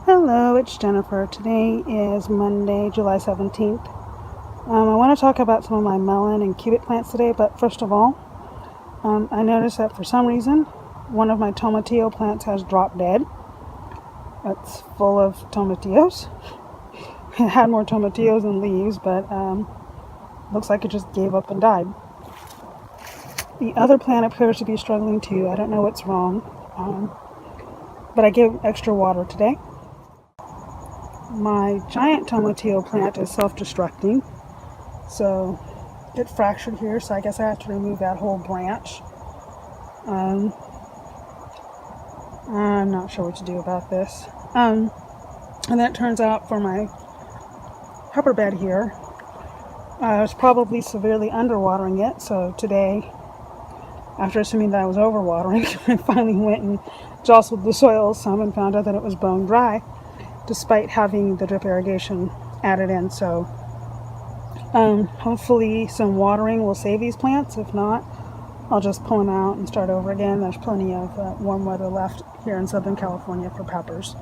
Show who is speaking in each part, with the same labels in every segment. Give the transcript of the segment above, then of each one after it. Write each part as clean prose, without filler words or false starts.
Speaker 1: Hello, it's Jennifer. Today is Monday, July 17th. I want to talk about some of my melon and cubit plants today, but first of all, I noticed that for some reason, one of my Tomatillo plants has dropped dead. It's full of tomatillos. It had more tomatillos than leaves, but looks like it just gave up and died. The other plant appears to be struggling too. I don't know what's wrong, but I gave extra water today. My giant tomatillo plant is self-destructing, so it fractured here, so I guess I have to remove that whole branch. I'm not sure what to do about this. And then it turns out for my pepper bed here, I was probably severely underwatering it, so today, after assuming that I was overwatering, I finally went and jostled the soil some and found out that it was bone dry, despite having the drip irrigation added in. So hopefully some watering will save these plants. If not, I'll just pull them out and start over again. There's plenty of warm weather left here in Southern California for peppers.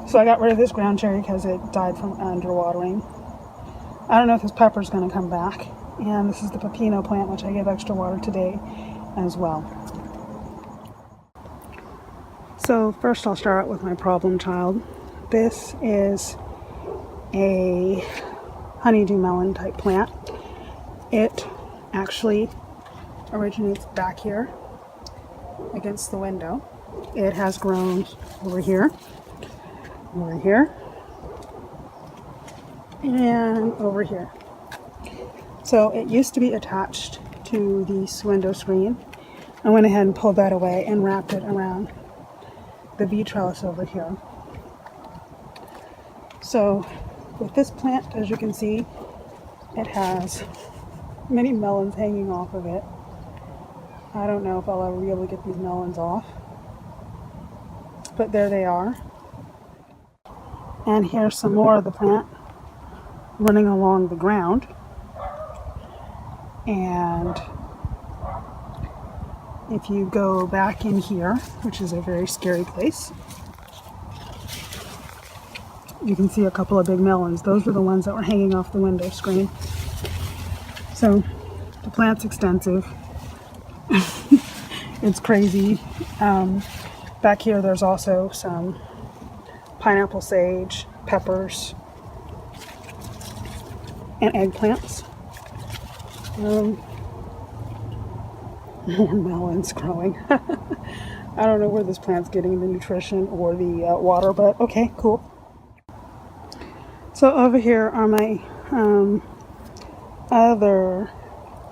Speaker 1: So I got rid of this ground cherry because it died from underwatering. I don't know if this pepper is going to come back. And this is the pepino plant, which I gave extra water today as well. So first I'll start out with my problem child. This is a honeydew melon type plant. It actually originates back here against the window. It has grown over here, and over here. So it used to be attached to this window screen. I went ahead and pulled that away and wrapped it around the V trellis over here. So with this plant, as you can see, it has many melons hanging off of it. I don't know if I'll ever be able to get these melons off, but there they are. And here's some more of the plant running along the ground. And if you go back in here, which is a very scary place, you can see a couple of big melons. Those were the ones that were hanging off the window screen. So the plant's extensive. It's crazy. Back here there's also some pineapple sage, peppers, and eggplants. More melons growing. I don't know where this plant's getting the nutrition or the water, but okay, cool. So over here are my other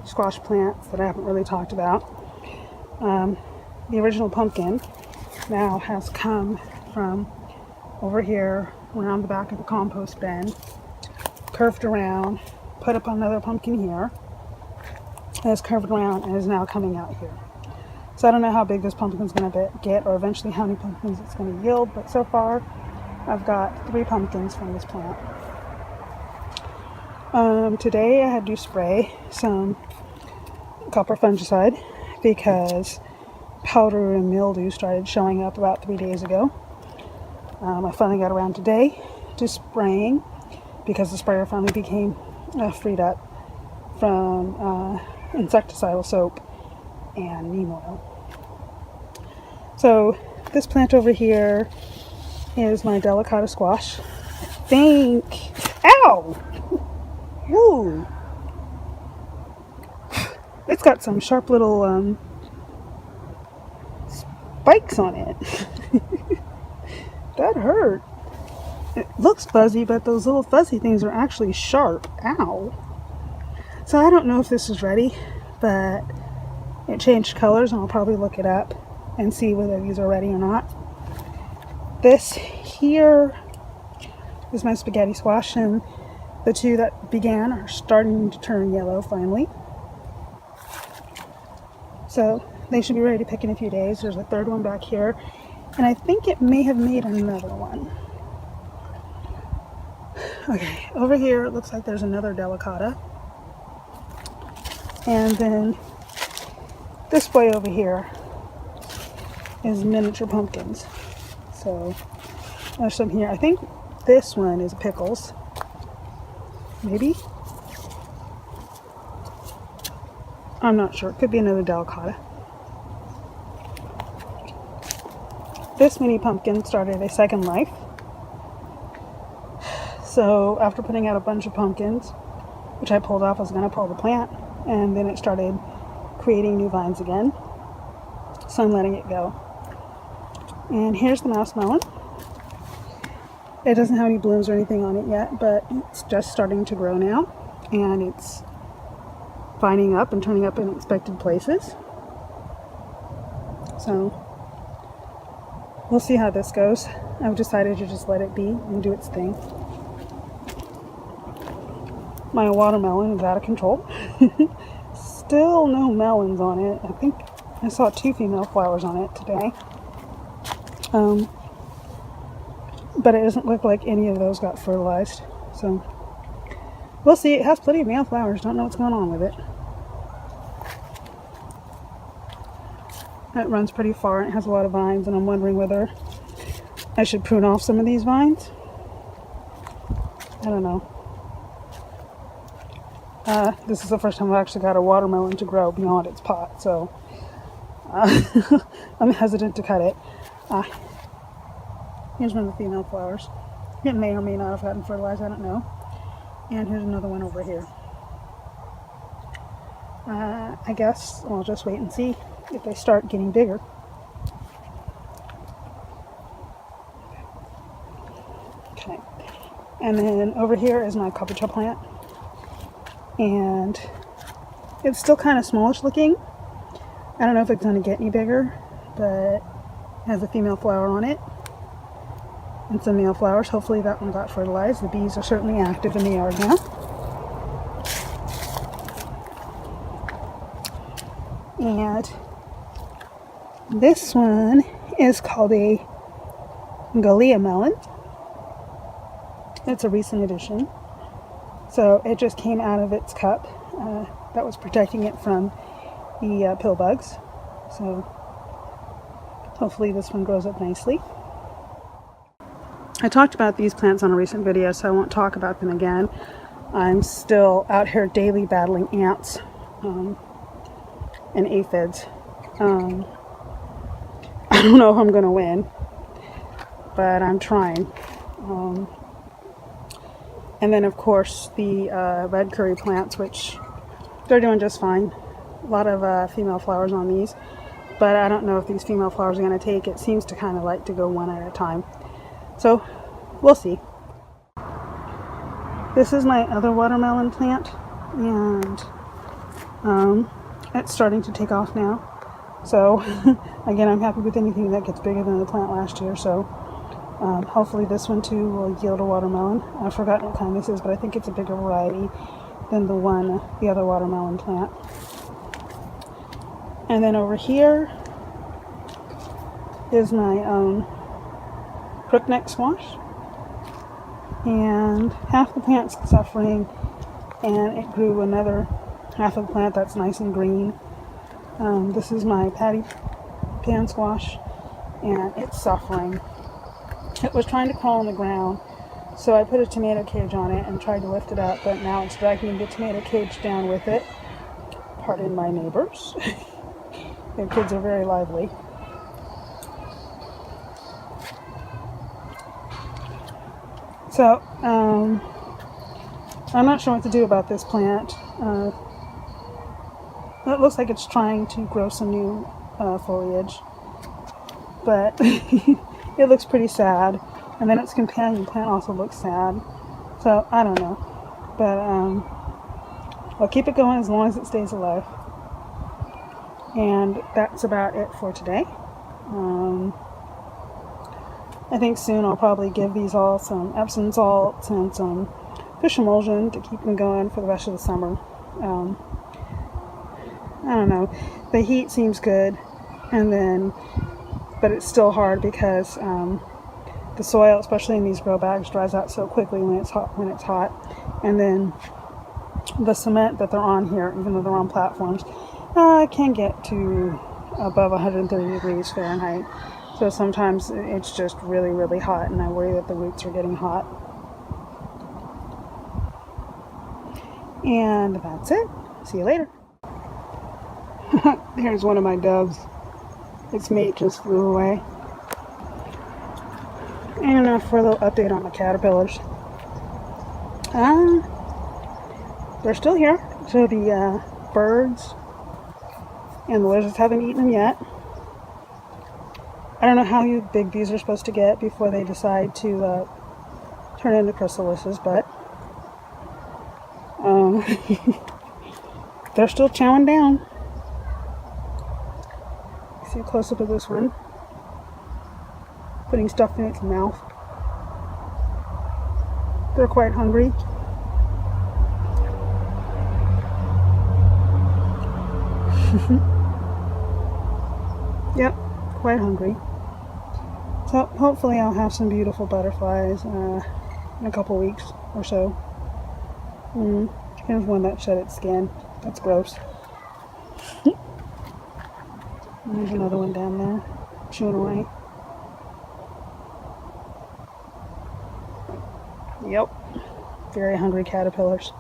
Speaker 1: squash plants that I haven't really talked about. The original pumpkin now has come from over here around the back of the compost bin, curved around, put up another pumpkin here, and it's curved around and is now coming out here. So I don't know how big this pumpkin's going to get or eventually how many pumpkins it's going to yield, but so far I've got 3 pumpkins from this plant. Today I had to spray some copper fungicide because powder and mildew started showing up about 3 days ago. I finally got around today to spraying because the sprayer finally became freed up from insecticidal soap and neem oil. So this plant over here is my Delicata Squash. I think, ow! Woo! It's got some sharp little spikes on it. That hurt. It looks fuzzy, but those little fuzzy things are actually sharp. Ow! So I don't know if this is ready, but it changed colors and I'll probably look it up and see whether these are ready or not. This here is my spaghetti squash, and the 2 that began are starting to turn yellow finally. So they should be ready to pick in a few days. There's a 3rd one back here, and I think it may have made another one. Okay, over here it looks like there's another Delicata. And then this boy over here is miniature pumpkins. So there's some here. I think this one is pickles. Maybe? I'm not sure. It could be another Delicata. This mini pumpkin started a second life. So after putting out a bunch of pumpkins, which I pulled off, I was going to pull the plant, and then it started creating new vines again. So I'm letting it go. And here's the mouse melon. It doesn't have any blooms or anything on it yet, but it's just starting to grow now, and it's vining up and turning up in expected places. So we'll see how this goes. I've decided to just let it be and do its thing. My watermelon is out of control. Still no melons on it. I think I saw 2 female flowers on it today. But it doesn't look like any of those got fertilized. So we'll see. It has plenty of male flowers. Don't know what's going on with it. It runs pretty far and it has a lot of vines, and I'm wondering whether I should prune off some of these vines. I don't know. This is the first time I've actually got a watermelon to grow beyond its pot, so I'm hesitant to cut it. Here's one of the female flowers. It may or may not have gotten fertilized, I don't know. And here's another one over here. I guess I'll just wait and see if they start getting bigger. Okay. And then over here is my Kabucha plant. And it's still kind of smallish looking. I don't know if it's going to get any bigger, but it has a female flower on it and some male flowers. Hopefully that one got fertilized. The bees are certainly active in the yard now. And this one is called a Galia Melon. It's a recent addition. So it just came out of its cup that was protecting it from the pill bugs. So hopefully this one grows up nicely. I talked about these plants on a recent video, so I won't talk about them again. I'm still out here daily battling ants and aphids. I don't know if I'm going to win, but I'm trying. And then of course the red curry plants, which they're doing just fine. A lot of female flowers on these, but I don't know if these female flowers are going to take. It seems to kind of like to go one at a time. So we'll see. This is my other watermelon plant, and it's starting to take off now. So again, I'm happy with anything that gets bigger than the plant last year. So hopefully this one too will yield a watermelon. I've forgotten what kind this is, but I think it's a bigger variety than the other watermelon plant. And then over here is my Crook squash. And half the plant's suffering, and it grew another half of the plant that's nice and green. This is my patty pan squash, and it's suffering. It was trying to crawl on the ground, so I put a tomato cage on it and tried to lift it up, but now it's dragging the tomato cage down with it. Pardon my neighbors. Their kids are very lively. So, I'm not sure what to do about this plant. It looks like it's trying to grow some new foliage, but it looks pretty sad. And then its companion plant also looks sad. So, I don't know. But, I'll keep it going as long as it stays alive. And that's about it for today. I think soon I'll probably give these all some Epsom salts and some fish emulsion to keep them going for the rest of the summer. I don't know. The heat seems good, but it's still hard because the soil, especially in these grow bags, dries out so quickly when it's hot. And then the cement that they're on here, even though they're on platforms, can get to above 130 degrees Fahrenheit. So sometimes it's just really, really hot, and I worry that the roots are getting hot. And that's it. See you later. Here's one of my doves. Its mate just flew away. And for a little update on the caterpillars. They're still here. So the birds and the lizards haven't eaten them yet. I don't know how big these are supposed to get before they decide to turn into chrysalises, but they're still chowing down. See a close-up of this one. Putting stuff in its mouth. They're quite hungry. Yep, quite hungry. So hopefully I'll have some beautiful butterflies in a couple weeks or so. Here's one that shed its skin. That's gross. There's another one down there, chewing away. Yep, very hungry caterpillars.